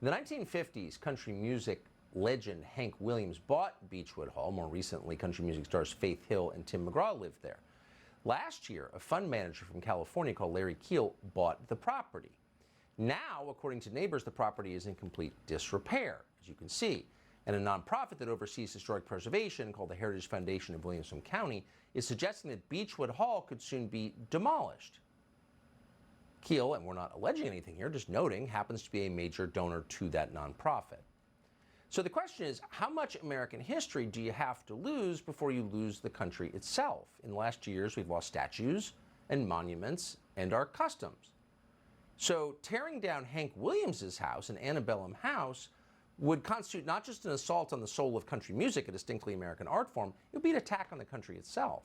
In the 1950s, country music legend Hank Williams bought Beechwood Hall. More recently, country music stars Faith Hill and Tim McGraw lived there. Last year, a fund manager from California called Larry Keel bought the property. Now, according to neighbors, the property is in complete disrepair, as you can see. And a nonprofit that oversees historic preservation, called the Heritage Foundation of Williamson County, is suggesting that Beechwood Hall could soon be demolished. Keel, and we're not alleging anything here, just noting, happens to be a major donor to that nonprofit. So the question is, how much American history do you have to lose before you lose the country itself? In the last 2 years, we've lost statues and monuments and our customs. So tearing down Hank Williams's house, an antebellum house, would constitute not just an assault on the soul of country music, a distinctly American art form, it would be an attack on the country itself.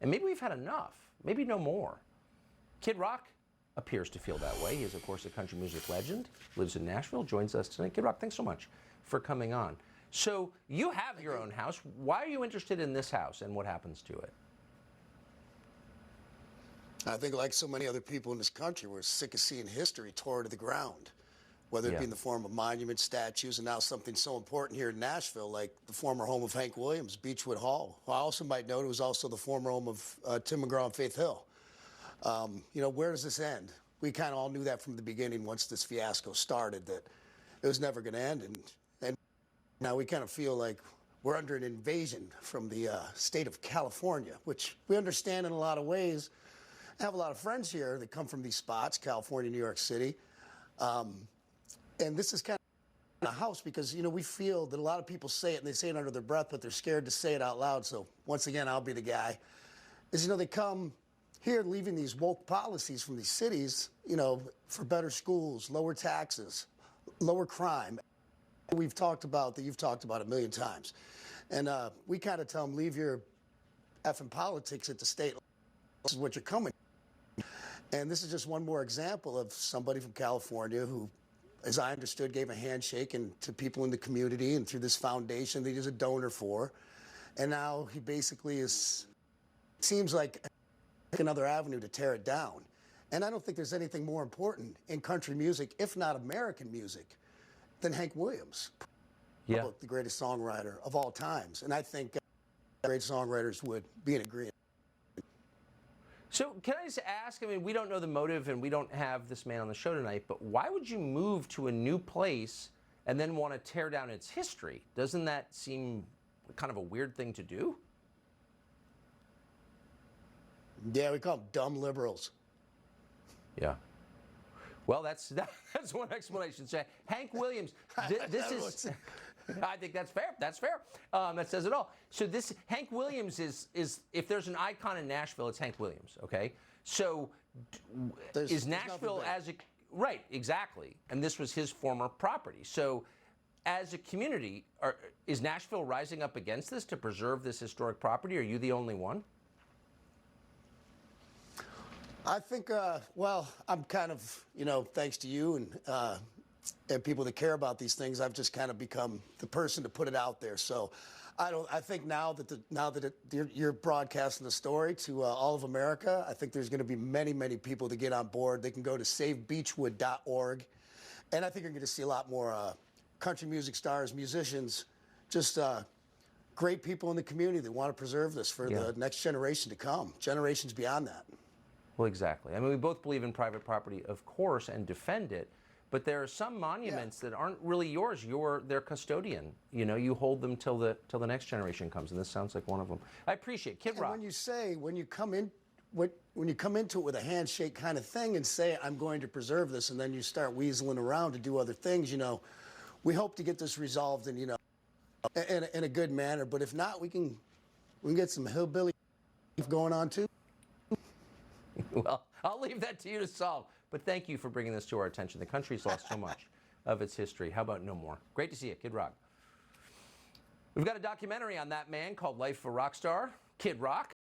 And maybe we've had enough, maybe no more. Kid Rock appears to feel that way. He is, of course, a country music legend, lives in Nashville, joins us tonight. Kid Rock, thanks so much for coming on. So you have your own house. Why are you interested in this house and what happens to it? I think like so many other people in this country, we're sick of seeing history tore to the ground, whether it be in the form of monuments, statues, and now something so important here in Nashville, like the former home of Hank Williams, Beechwood Hall. I also might note it was also the former home of Tim McGraw and Faith Hill. You know, where does this end? We kind of all knew that from the beginning once this fiasco started, that it was never going to end. And now we kind of feel like we're under an invasion from the state of California, which we understand in a lot of ways. I have a lot of friends here that come from these spots, California, New York City. And this is kind of a house because, you know, we feel that a lot of people say it and they say it under their breath, but they're scared to say it out loud. So once again, I'll be the guy. Is, you know, they come here leaving these woke policies from these cities, you know, for better schools, lower taxes, lower crime. We've talked about that, you've talked about a million times. And we kind of tell them, leave your effing politics at the state. This is what you're coming. And this is just one more example of somebody from California who, as I understood, gave a handshake to people in the community and through this foundation that he's a donor for. And now he basically is, it seems like another avenue to tear it down. And I don't think there's anything more important in country music, if not American music, than Hank Williams. Yeah. The greatest songwriter of all times. And I think great songwriters would be in agreement. So can I just ask, I mean, we don't know the motive and we don't have this man on the show tonight, but why would you move to a new place and then want to tear down its history? Doesn't that seem kind of a weird thing to do? Yeah, we call them dumb liberals. Yeah. Well, that's one explanation. Say, Hank Williams, this is, I think that's fair. That's fair. That says it all. So this, Hank Williams is if there's an icon in Nashville, it's Hank Williams, okay? So is Nashville as a, right, exactly. And this was his former property. So as a community, is Nashville rising up against this to preserve this historic property? Are you the only one? I think, well, I'm kind of, you know, thanks to you and people that care about these things, I've just kind of become the person to put it out there. So I think now that you're broadcasting the story to all of America, I think there's going to be many, many people that get on board. They can go to savebeechwood.org. And I think you're going to see a lot more country music stars, musicians, just great people in the community that want to preserve this for the next generation to come, generations beyond that. Well, exactly. I mean, we both believe in private property, of course, and defend it. But there are some monuments that aren't really yours. You're their custodian. You know, you hold them till the next generation comes, and this sounds like one of them. I appreciate it. Kid Rock. When you come into it with a handshake kind of thing and say, I'm going to preserve this, and then you start weaseling around to do other things, you know, we hope to get this resolved in, you know, in a good manner. But if not, we can get some hillbilly going on too. Well, I'll leave that to you to solve. But thank you for bringing this to our attention. The country's lost so much of its history. How about no more? Great to see you, Kid Rock. We've got a documentary on that man called Life of a Rock Star, Kid Rock.